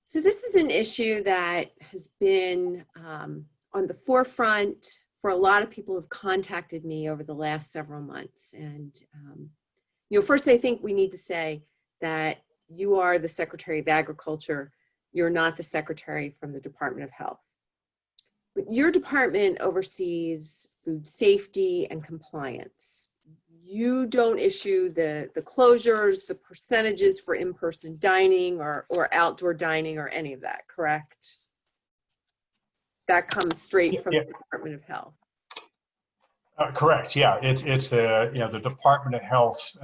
So this is an issue that has been on the forefront for a lot of people who've contacted me over the last several months. And, first I think we need to say that you are the Secretary of Agriculture. You're not the Secretary from the Department of Health. But your department oversees food safety and compliance. You don't issue the closures, the percentages for in-person dining or outdoor dining or any of that, correct? That comes straight from the Department of Health. Correct. Yeah, it's the Department of Health's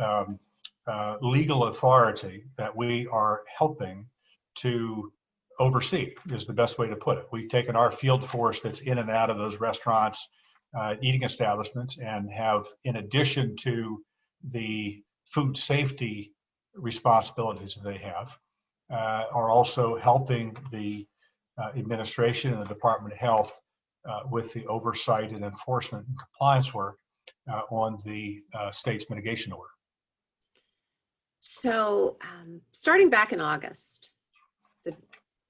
legal authority that we are helping to oversee is the best way to put it. We've taken our field force that's in and out of those restaurants, eating establishments, and have, in addition to the food safety responsibilities that they have, are also helping the administration and the Department of Health with the oversight and enforcement and compliance work on the state's mitigation order. So starting back in August,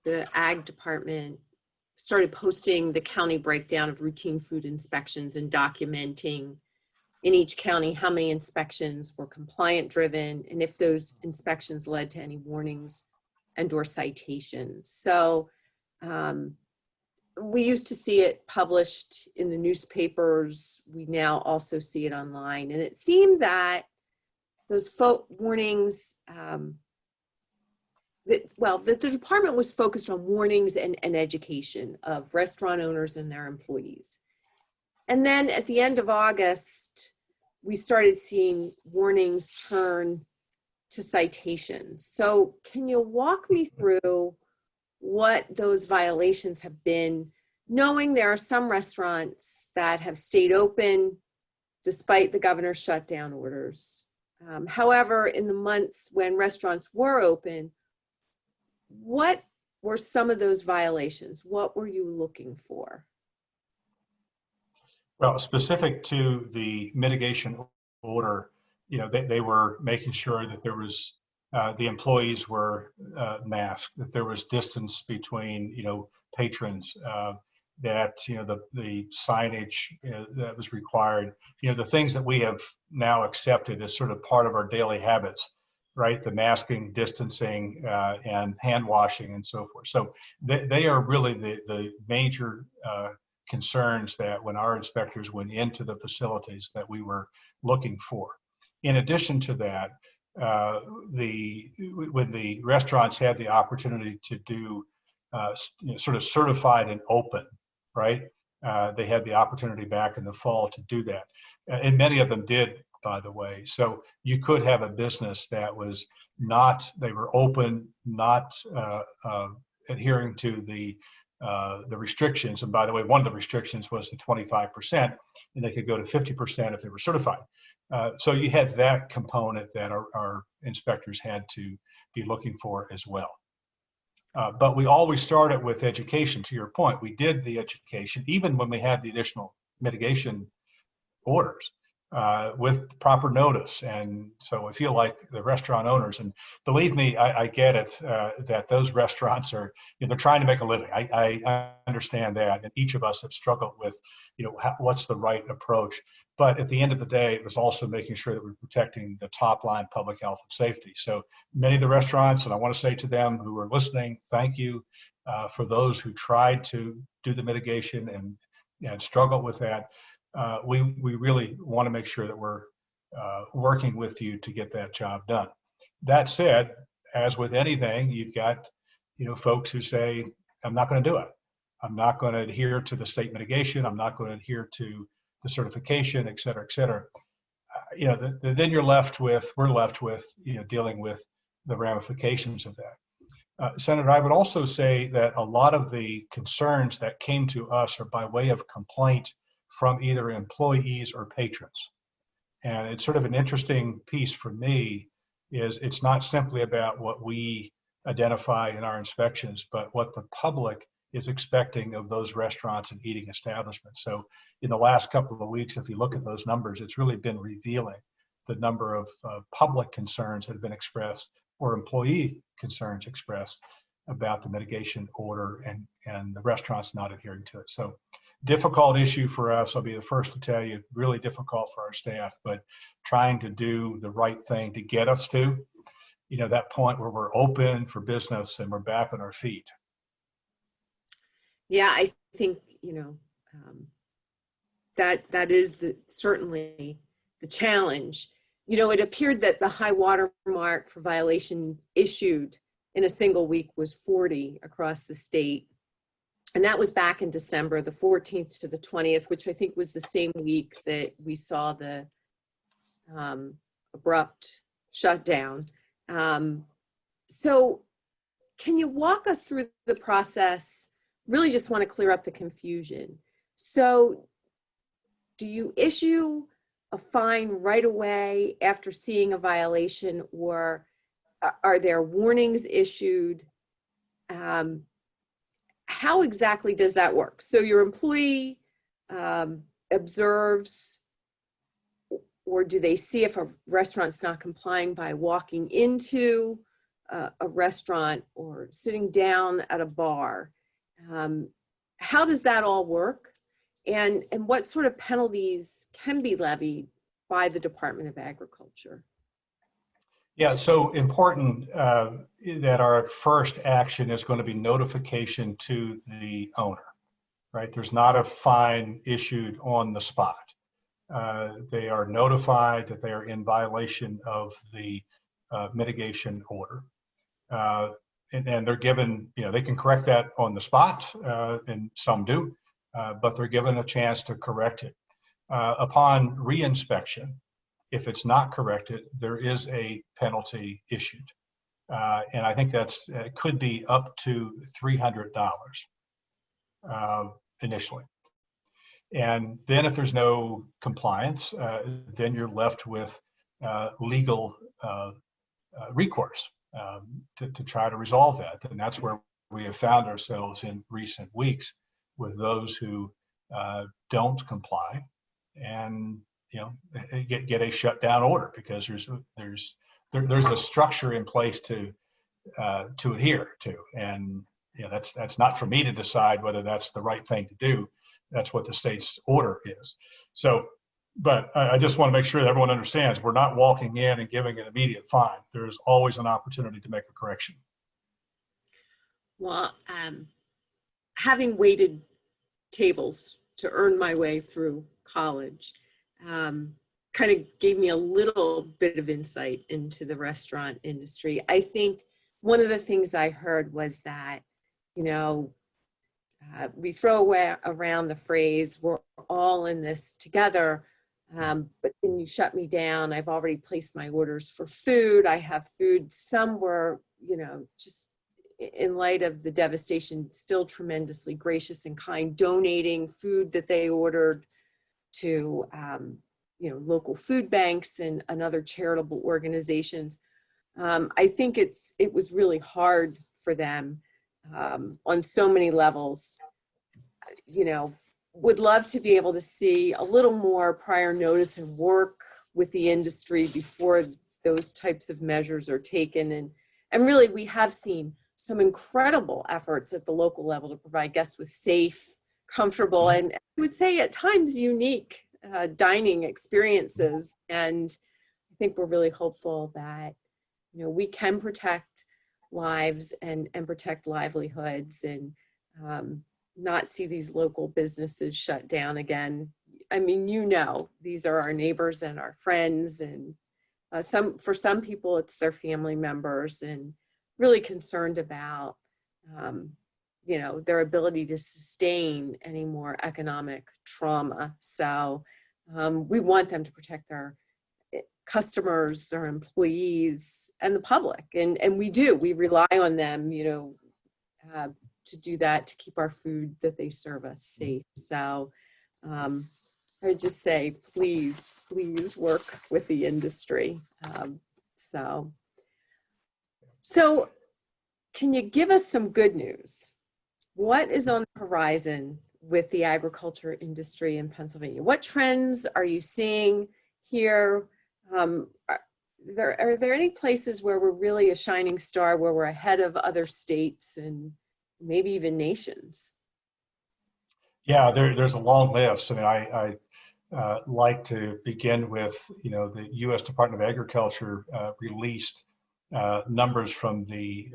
the Ag Department started posting the county breakdown of routine food inspections and documenting in each county how many inspections were compliant driven and if those inspections led to any warnings and or citations. So we used to see it published in the newspapers. We now also see it online. And it seemed that those warnings, the department was focused on warnings and education of restaurant owners and their employees. And then at the end of August, we started seeing warnings turn to citations. So can you walk me through what those violations have been, knowing there are some restaurants that have stayed open despite the governor's shutdown orders? However, in the months when restaurants were open, what were some of those violations? What were you looking for? Well, specific to the mitigation order, they were making sure that there was the employees were masked, that there was distance between patrons, that the signage that was required, the things that we have now accepted as sort of part of our daily habits, right? The masking, distancing, and hand washing and so forth. So they are really the major concerns that when our inspectors went into the facilities that we were looking for. In addition to that, when the restaurants had the opportunity to do sort of certified and open, right? They had the opportunity back in the fall to do that. And many of them did, by the way. So you could have a business that was they were open, not adhering to the restrictions. And by the way, one of the restrictions was the 25%, and they could go to 50% if they were certified. So you had that component that our inspectors had to be looking for as well. But we always started with education. To your point, we did the education, even when we had the additional mitigation orders, with proper notice. And so I feel like the restaurant owners, and believe me, I get it, that those restaurants are, they're trying to make a living. I understand that. And each of us have struggled with, what's the right approach. But at the end of the day, it was also making sure that we're protecting the top line public health and safety. So many of the restaurants, and I want to say to them who are listening, thank you for those who tried to do the mitigation and struggled with that. We really want to make sure that we're working with you to get that job done. That said, as with anything, you've got folks who say, I'm not going to do it. I'm not going to adhere to the state mitigation. I'm not going to adhere to the certification, et cetera, et cetera. Then we're left with dealing with the ramifications of that. Senator, I would also say that a lot of the concerns that came to us are by way of complaint from either employees or patrons. And it's sort of an interesting piece for me is it's not simply about what we identify in our inspections, but what the public is expecting of those restaurants and eating establishments. So in the last couple of weeks, if you look at those numbers, it's really been revealing the number of public concerns that have been expressed or employee concerns expressed about the mitigation order and the restaurants not adhering to it. So difficult issue for us. I'll be the first to tell you, really difficult for our staff, but trying to do the right thing to get us to, that point where we're open for business and we're back on our feet. Yeah, I think, that is certainly the challenge. It appeared that the high water mark for violation issued in a single week was 40 across the state. And that was back in December, the 14th to the 20th, which I think was the same week that we saw the abrupt shutdown. So can you walk us through the process? Really just want to clear up the confusion. So do you issue a fine right away after seeing a violation, or are there warnings issued? How exactly does that work? So your employee observes, or do they see if a restaurant's not complying by walking into a restaurant or sitting down at a bar? How does that all work? And what sort of penalties can be levied by the Department of Agriculture? Yeah, so important that our first action is going to be notification to the owner, right? There's not a fine issued on the spot. They are notified that they are in violation of the mitigation order. And they're given, they can correct that on the spot, and some do, but they're given a chance to correct it. Upon reinspection, if it's not corrected, there is a penalty issued. And I think it could be up to $300 initially. And then if there's no compliance, then you're left with legal recourse to try to resolve that. And that's where we have found ourselves in recent weeks with those who don't comply and get a shutdown order, because there's a structure in place to adhere to, and that's not for me to decide whether that's the right thing to do. That's what the state's order is. So, but I just want to make sure that everyone understands we're not walking in and giving an immediate fine. There's always an opportunity to make a correction. Well, having waited tables to earn my way through college, kind of gave me a little bit of insight into the restaurant industry. I think one of the things I heard was that, we throw around the phrase, we're all in this together, but then you shut me down. I've already placed my orders for food. I have food. Some were, just in light of the devastation, still tremendously gracious and kind, donating food that they ordered to local food banks and other charitable organizations. I think it was really hard for them on so many levels. Would love to be able to see a little more prior notice and work with the industry before those types of measures are taken. And really, we have seen some incredible efforts at the local level to provide guests with safe, comfortable, and I would say at times unique dining experiences. And I think we're really hopeful that, we can protect lives and protect livelihoods and not see these local businesses shut down again. I mean, these are our neighbors and our friends, and for some people it's their family members, and really concerned about their ability to sustain any more economic trauma. So we want them to protect their customers, their employees, and the public, and we rely on them to do that, to keep our food that they serve us safe. So I just say, please work with the industry. So can you give us some good news? What is on the horizon with the agriculture industry in Pennsylvania? What trends are you seeing here? are there any places where we're really a shining star, where we're ahead of other states and maybe even nations? Yeah, there's a long list. I mean, I like to begin with, the U.S. Department of Agriculture released numbers from the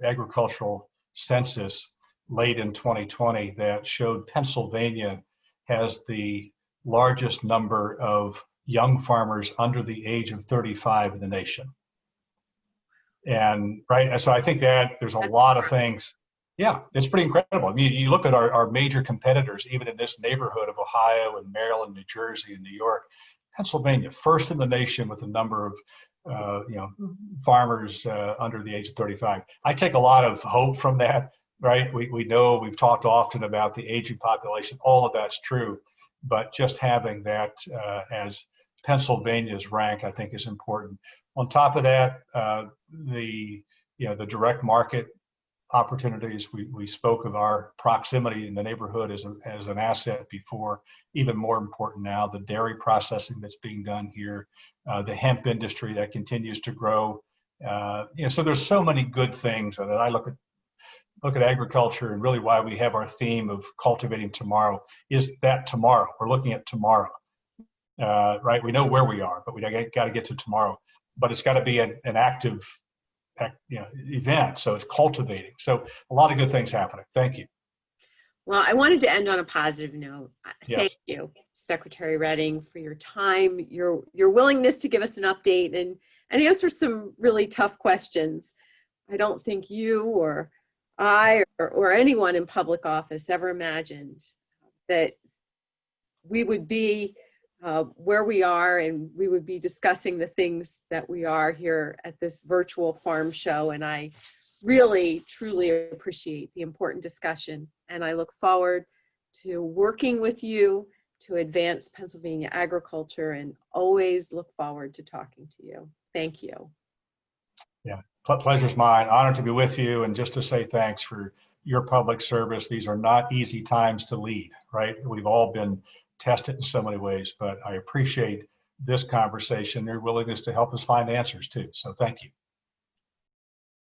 agricultural census late in 2020 that showed Pennsylvania has the largest number of young farmers under the age of 35 in the nation. And right, and so I think that there's a lot of things. Yeah, it's pretty incredible. I mean, you look at our major competitors, even in this neighborhood of Ohio and Maryland, New Jersey, and New York. Pennsylvania, first in the nation with the number of farmers under the age of 35. I take a lot of hope from that, right? We know we've talked often about the aging population. All of that's true, but just having that as Pennsylvania's rank, I think, is important. On top of that, the direct market opportunities. We spoke of our proximity in the neighborhood as an asset before. Even more important now, the dairy processing that's being done here, the hemp industry that continues to grow. So there's so many good things that I look at agriculture, and really why we have our theme of cultivating tomorrow is that tomorrow. We're looking at tomorrow, right? We know where we are, but we got to get to tomorrow. But it's got to be an active event. So it's cultivating. So a lot of good things happening. Thank you. Well, I wanted to end on a positive note. Yes. Thank you, Secretary Redding, for your time, your willingness to give us an update and answer some really tough questions. I don't think you or I or anyone in public office ever imagined that we would be where we are, and we would be discussing the things that we are here at this virtual farm show. And I really, truly appreciate the important discussion. And I look forward to working with you to advance Pennsylvania agriculture, and always look forward to talking to you. Thank you. Yeah, pleasure's mine. Honored to be with you, and just to say thanks for your public service. These are not easy times to lead, right? We've all been tested in so many ways, but I appreciate this conversation, your willingness to help us find answers too. So thank you.